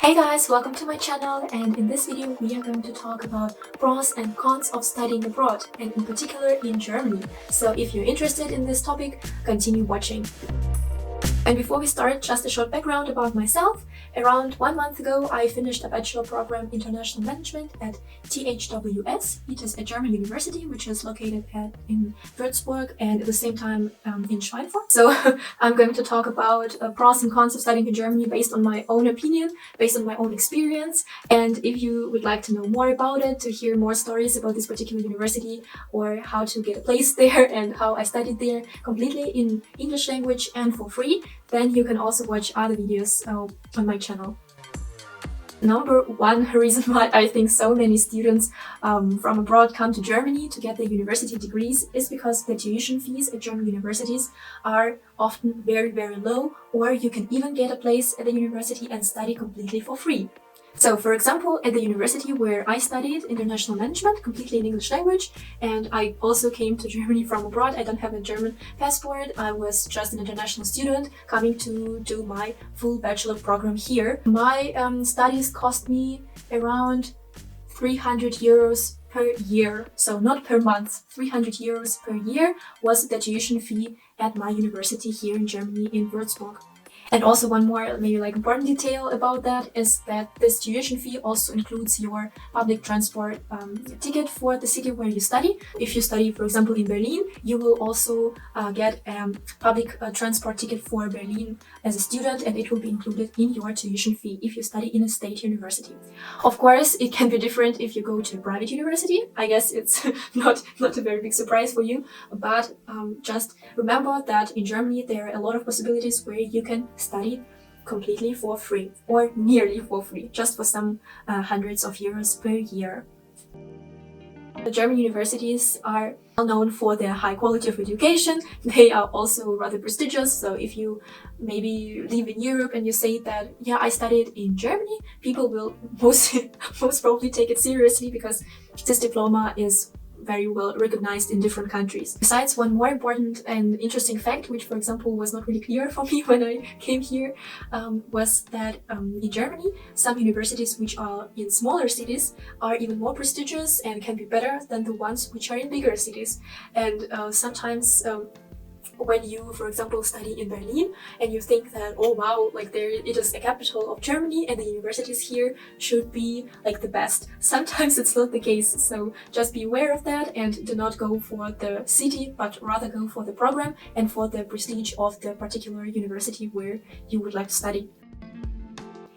Hey guys, welcome to my channel, and in this video we are going to talk about pros and cons of studying abroad, and in particular in Germany. So if you're interested in this topic, continue watching. And before we start, just a short background about myself. Around 1 month ago, I finished a bachelor program International Management at THWS. It is a German university which is located in Würzburg and at the same time in Schweinfurt. So I'm going to talk about pros and cons of studying in Germany based on my own opinion, based on my own experience. And if you would like to know more about it, to hear more stories about this particular university or how to get a place there and how I studied there completely in English language and for free, then you can also watch other videos on my channel. Number one reason why I think so many students from abroad come to Germany to get their university degrees is because the tuition fees at German universities are often very, very low, or you can even get a place at the university and study completely for free. So, for example, at the university where I studied international management, completely in English language, and I also came to Germany from abroad. I don't have a German passport. I was just an international student coming to do my full bachelor program here. My studies cost me around 300 euros per year. So not per month, 300 euros per year was the tuition fee at my university here in Germany in Würzburg. And also one more maybe important detail about that is that this tuition fee also includes your public transport ticket for the city where you study. If you study, for example, in Berlin, you will also get a public transport ticket for Berlin as a student, and it will be included in your tuition fee if you study in a state university. Of course, it can be different if you go to a private university. I guess it's not a very big surprise for you, but just remember that in Germany there are a lot of possibilities where you can study completely for free or nearly for free, just for some hundreds of euros per year. The German universities are well known for their high quality of education. They are also rather prestigious. So if you maybe live in Europe and you say that, yeah, I studied in Germany, people will most probably take it seriously because this diploma is very well recognized in different countries. Besides, one more important and interesting fact, which for example was not really clear for me when I came here, was that in Germany, some universities which are in smaller cities are even more prestigious and can be better than the ones which are in bigger cities. And sometimes when you, for example, study in Berlin and you think that, oh wow, there it is a capital of Germany and the universities here should be the best. Sometimes it's not the case, so just be aware of that and do not go for the city, but rather go for the program and for the prestige of the particular university where you would like to study.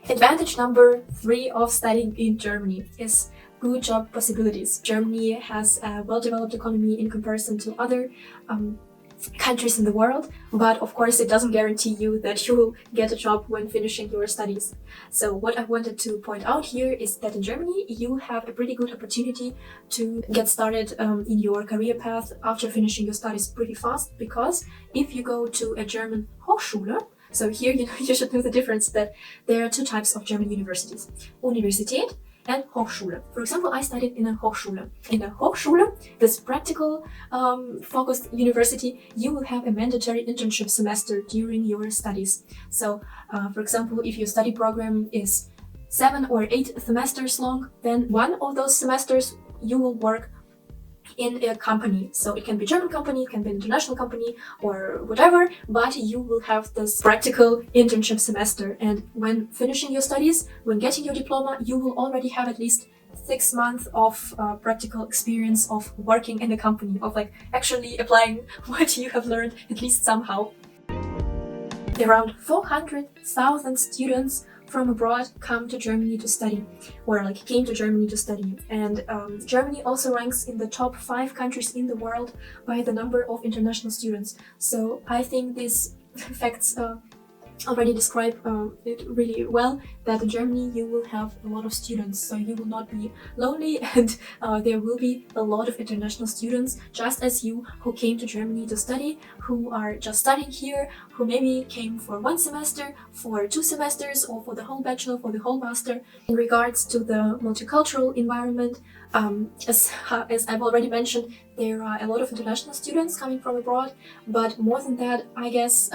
Advantage number 3 of studying in Germany is good job possibilities. Germany has a well-developed economy in comparison to other countries in the world, but of course it doesn't guarantee you that you will get a job when finishing your studies. So what I wanted to point out here is that in Germany you have a pretty good opportunity to get started in your career path after finishing your studies pretty fast, because if you go to a German Hochschule, so here you should know the difference that there are 2 types of German universities: Universität and Hochschule. For example, I studied in a Hochschule. In a Hochschule, this practical focused university, you will have a mandatory internship semester during your studies. So, for example, if your study program is 7 or 8 semesters long, then one of those semesters you will work in a company. So it can be a German company, it can be an international company or whatever, but you will have this practical internship semester. And when finishing your studies, when getting your diploma, you will already have at least 6 months of practical experience of working in a company, of actually applying what you have learned, at least somehow. Around 400,000 students from abroad come to Germany to study, or came to Germany to study. And Germany also ranks in the top 5 countries in the world by the number of international students. So I think these facts already describe it really well, that in Germany you will have a lot of students, so you will not be lonely, and there will be a lot of international students just as you, who came to Germany to study, who are just studying here, who maybe came for 1 semester, for 2 semesters, or for the whole bachelor, for the whole master. In regards to the multicultural environment, as I've already mentioned, there are a lot of international students coming from abroad, but more than that, I guess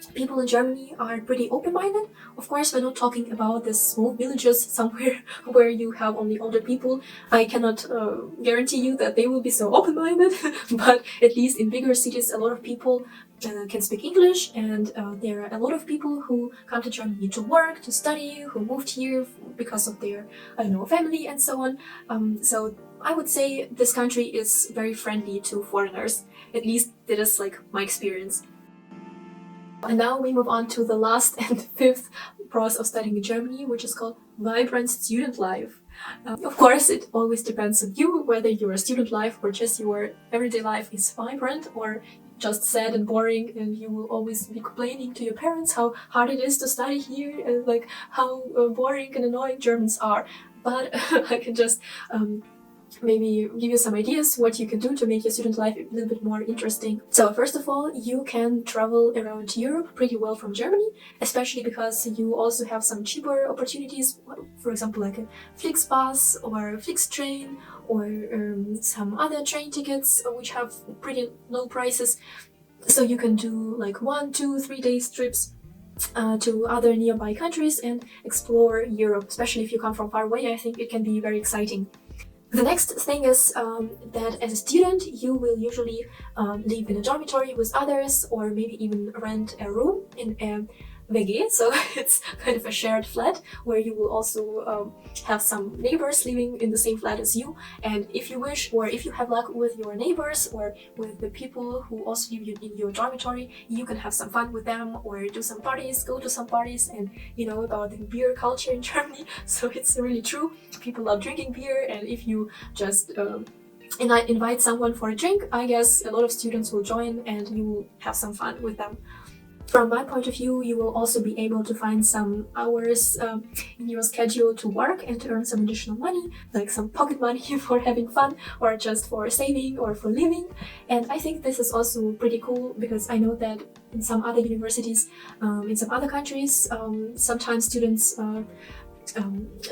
people in Germany are pretty open-minded. Of course, we're not talking about the small villages somewhere where you have only older people. I cannot guarantee you that they will be so open-minded, but at least in bigger cities, a lot of people can speak English, and there are a lot of people who come to Germany to work, to study, who moved here because of their, I don't know, family and so on. So I would say this country is very friendly to foreigners. At least that is like my experience. And now we move on to the last and fifth pros of studying in Germany, which is called vibrant student life. Of course, it always depends on you, whether your student life or just your everyday life is vibrant or just sad and boring, and you will always be complaining to your parents how hard it is to study here and like how boring and annoying Germans are. But I can just maybe give you some ideas what you can do to make your student life a little bit more interesting. So first of all, you can travel around Europe pretty well from Germany, especially because you also have some cheaper opportunities, for example like a Flixbus or Flixtrain or some other train tickets which have pretty low prices. So you can do like 1, 2, 3 days trips to other nearby countries and explore Europe, especially if you come from far away. I think it can be very exciting. The next thing is that as a student, you will usually live in a dormitory with others, or maybe even rent a room in a WG, so it's kind of a shared flat where you will also have some neighbors living in the same flat as you. And if you wish, or if you have luck with your neighbors or with the people who also live in your dormitory, you can have some fun with them or do some parties, go to some parties, and you know about the beer culture in Germany. So it's really true. People love drinking beer, and if you just invite someone for a drink, I guess a lot of students will join and you will have some fun with them. From my point of view, you will also be able to find some hours in your schedule to work and to earn some additional money, like some pocket money for having fun or just for saving or for living. And I think this is also pretty cool because I know that in some other universities, in some other countries, sometimes students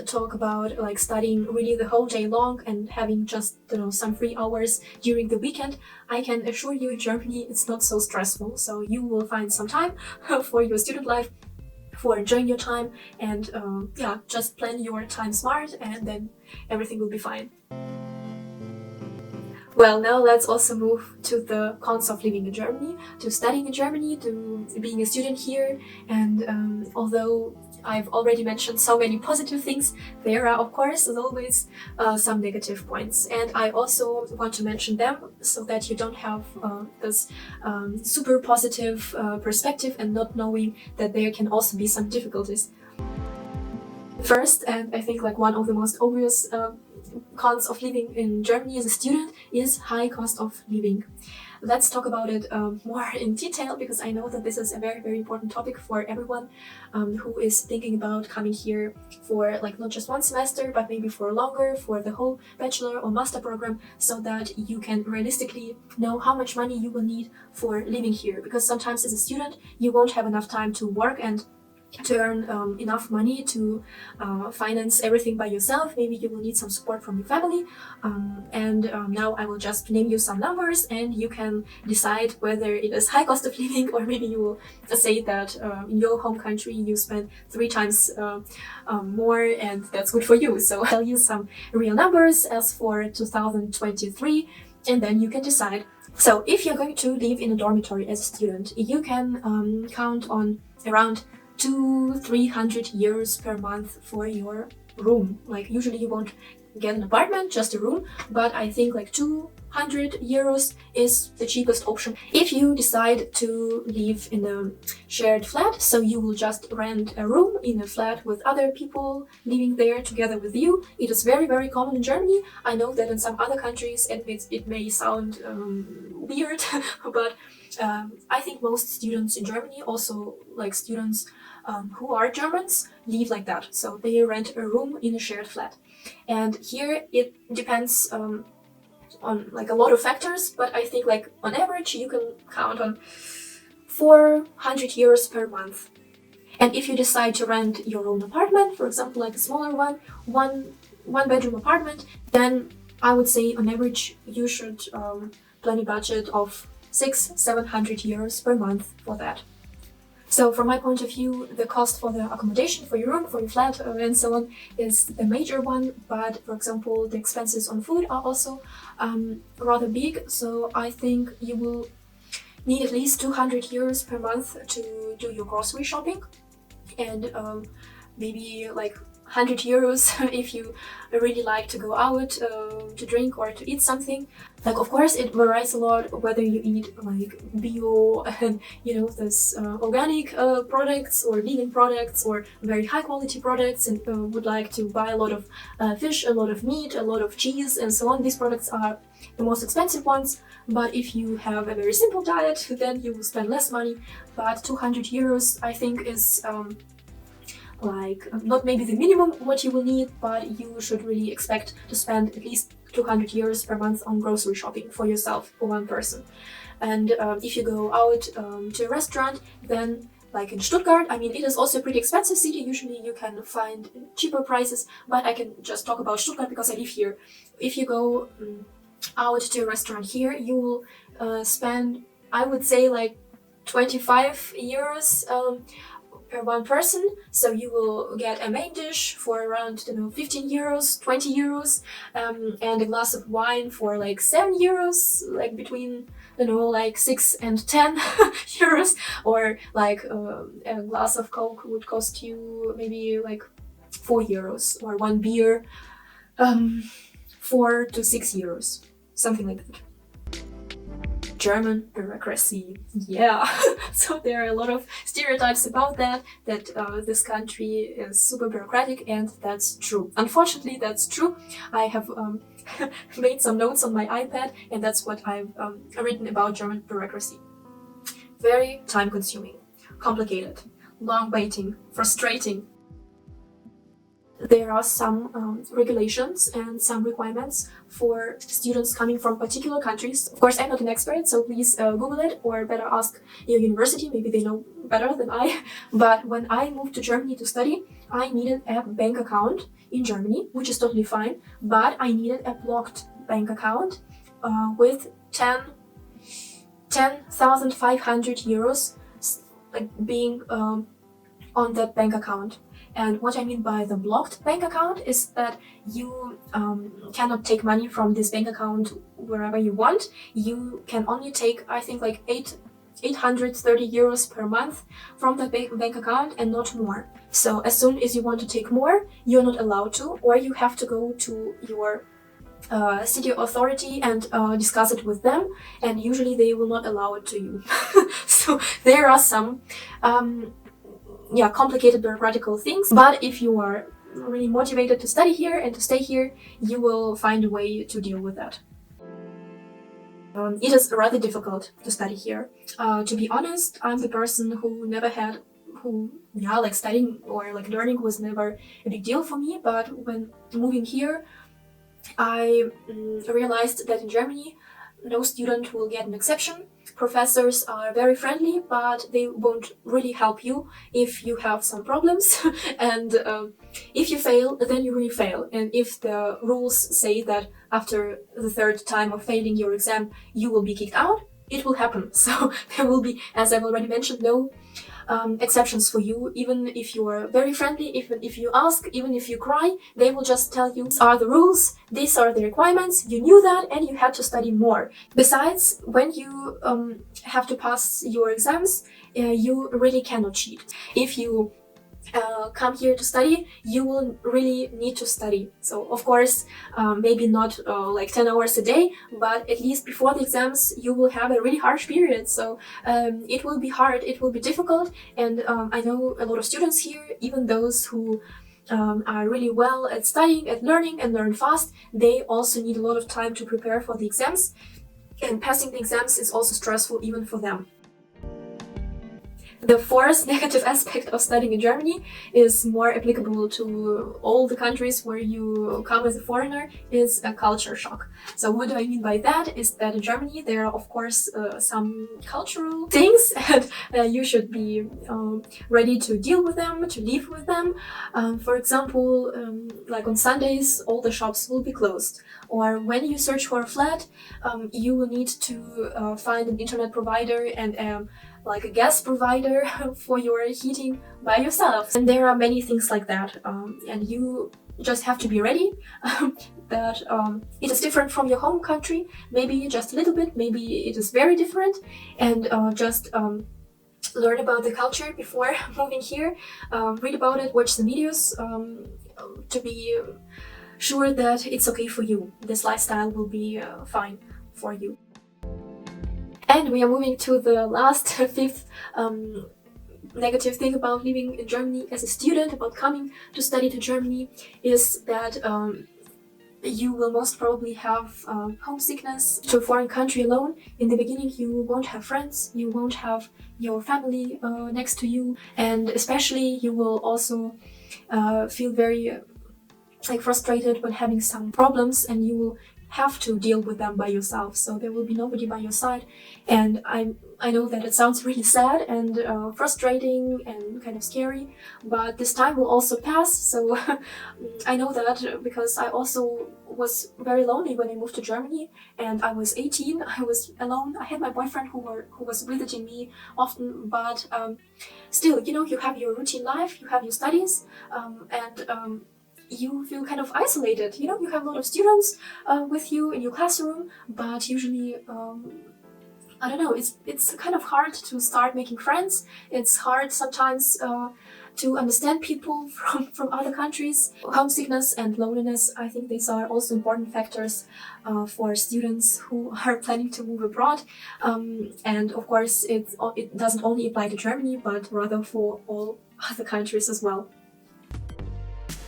talk about like studying really the whole day long and having just, you know, some free hours during the weekend. I can assure you in Germany it's not so stressful, so you will find some time for your student life, for enjoying your time, and yeah, just plan your time smart and then everything will be fine. Well, now let's also move to the cons of living in Germany, to studying in Germany, to being a student here. And although I've already mentioned so many positive things, there are of course as always some negative points, and I also want to mention them so that you don't have this super positive perspective and not knowing that there can also be some difficulties. First, and I think like one of the most obvious cons of living in Germany as a student is high cost of living. Let's talk about it more in detail, because I know that this is a very, very important topic for everyone who is thinking about coming here for like not just one semester, but maybe for longer, for the whole bachelor or master program, so that you can realistically know how much money you will need for living here. Because sometimes as a student, you won't have enough time to work and to earn enough money to finance everything by yourself. Maybe you will need some support from your family, and now I will just name you some numbers and you can decide whether it is high cost of living, or maybe you will say that in your home country you spend 3 times more and that's good for you. So I'll tell you some real numbers as for 2023 and then you can decide. So if you're going to live in a dormitory as a student, you can count on around 200-300 euros per month for your room. Like usually you won't get an apartment, just a room, but I think like 200 euros is the cheapest option. If you decide to live in a shared flat, so you will just rent a room in a flat with other people living there together with you. It is very, very common in Germany. I know that in some other countries it may sound weird, but I think most students in Germany, also like students who are Germans, live like that. So they rent a room in a shared flat. And here it depends on like a lot of factors, but I think like on average you can count on 400 euros per month. And if you decide to rent your own apartment, for example like a smaller one bedroom apartment, then I would say on average you should plan a budget of 600-700 euros per month for that. So from my point of view, the cost for the accommodation, for your room, for your flat, and so on is the major one. But for example, the expenses on food are also rather big. So I think you will need at least 200 euros per month to do your grocery shopping, and maybe like 100 euros if you really like to go out to drink or to eat something. Like, of course, it varies a lot whether you eat like bio and those organic products or vegan products or very high quality products, and would like to buy a lot of fish, a lot of meat, a lot of cheese, and so on. These products are the most expensive ones. But if you have a very simple diet, then you will spend less money. But 200 euros, I think, is not maybe the minimum what you will need, but you should really expect to spend at least 200 euros per month on grocery shopping for yourself, for one person. And if you go out to a restaurant, then like in Stuttgart, I mean, it is also a pretty expensive city. Usually you can find cheaper prices, but I can just talk about Stuttgart because I live here. If you go out to a restaurant here, you will spend, I would say, like 25 euros per one person. So you will get a main dish for around 15 euros, 20 euros, and a glass of wine for like 7 euros, like between like 6 and 10 euros, or like a glass of Coke would cost you maybe like 4 euros, or one beer 4 to 6 euros, something like that. German bureaucracy, yeah. So there are a lot of stereotypes about that this country is super bureaucratic, and that's true. Unfortunately, that's true. I have made some notes on my iPad, and that's what I've written about German bureaucracy. Very time-consuming, complicated, long waiting, frustrating. There are some regulations and some requirements for students coming from particular countries. Of course, I'm not an expert, so please Google it, or better ask your university. Maybe they know better than I. But when I moved to Germany to study, I needed a bank account in Germany, which is totally fine. But I needed a blocked bank account with 10,500 euros like being on that bank account. And what I mean by the blocked bank account is that you cannot take money from this bank account wherever you want. You can only take, I think, like 830 euros per month from that bank account, and not more. So as soon as you want to take more, you're not allowed to, or you have to go to your city authority and discuss it with them, and usually they will not allow it to you. So there are some complicated bureaucratical things, but if you are really motivated to study here and to stay here, you will find a way to deal with that. It is rather difficult to study here. To be honest, I'm the person who studying or like learning was never a big deal for me, but when moving here, I realized that in Germany, no student will get an exception. Professors are very friendly, but they won't really help you if you have some problems. And if you fail, then you really fail. And if the rules say that after the third time of failing your exam, you will be kicked out, it will happen. So there will be, as I've already mentioned, no exceptions for you. Even if you are very friendly, even if you ask, even if you cry, they will just tell you, these are the rules, these are the requirements, you knew that, and you had to study more. Besides, when you have to pass your exams, you really cannot cheat. If you come here to study, you will really need to study. So of course, maybe not like 10 hours a day, but at least before the exams you will have a really harsh period. So it will be hard, it will be difficult, and I know a lot of students here, even those who are really well at studying, at learning, and learn fast, they also need a lot of time to prepare for the exams, and passing the exams is also stressful even for them. The fourth negative aspect of studying in Germany is more applicable to all the countries where you come as a foreigner, is a culture shock. So what do I mean by that is that in Germany there are of course some cultural things, and you should be ready to deal with them, to live with them. For example, like on Sundays all the shops will be closed, or when you search for a flat, you will need to find an internet provider and like a gas provider for your heating by yourself. And there are many things like that, and you just have to be ready that it is different from your home country, maybe just a little bit, maybe it is very different, and just learn about the culture before moving here, read about it, watch some videos to be sure that it's okay for you. This lifestyle will be fine for you. And we are moving to the last fifth negative thing about living in Germany as a student, about coming to study to Germany, is that you will most probably have homesickness to a foreign country alone. In the beginning you won't have friends, you won't have your family next to you, and especially you will also feel very frustrated when having some problems, and you will have to deal with them by yourself, so there will be nobody by your side. And I know that it sounds really sad and frustrating and kind of scary, but this time will also pass. So I know that because I also was very lonely when I moved to Germany, and I was 18, I was alone. I had my boyfriend who was visiting me often, but still, you know, you have your routine life, you have your studies, and you feel kind of isolated. You know, you have a lot of students with you in your classroom, but usually I don't know, it's kind of hard to start making friends. It's hard sometimes to understand people from other countries. Homesickness and loneliness, I think these are also important factors for students who are planning to move abroad. And of course, it doesn't only apply to Germany, but rather for all other countries as well.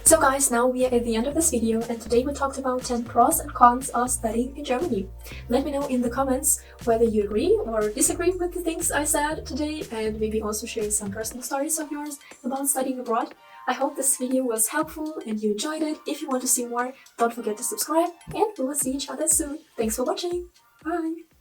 So guys, now we are at the end of this video, and today we talked about 10 pros and cons of studying in Germany. Let me know in the comments whether you agree or disagree with the things I said today, and maybe also share some personal stories of yours about studying abroad. I hope this video was helpful and you enjoyed it. If you want to see more, don't forget to subscribe, and we will see each other soon. Thanks for watching. Bye!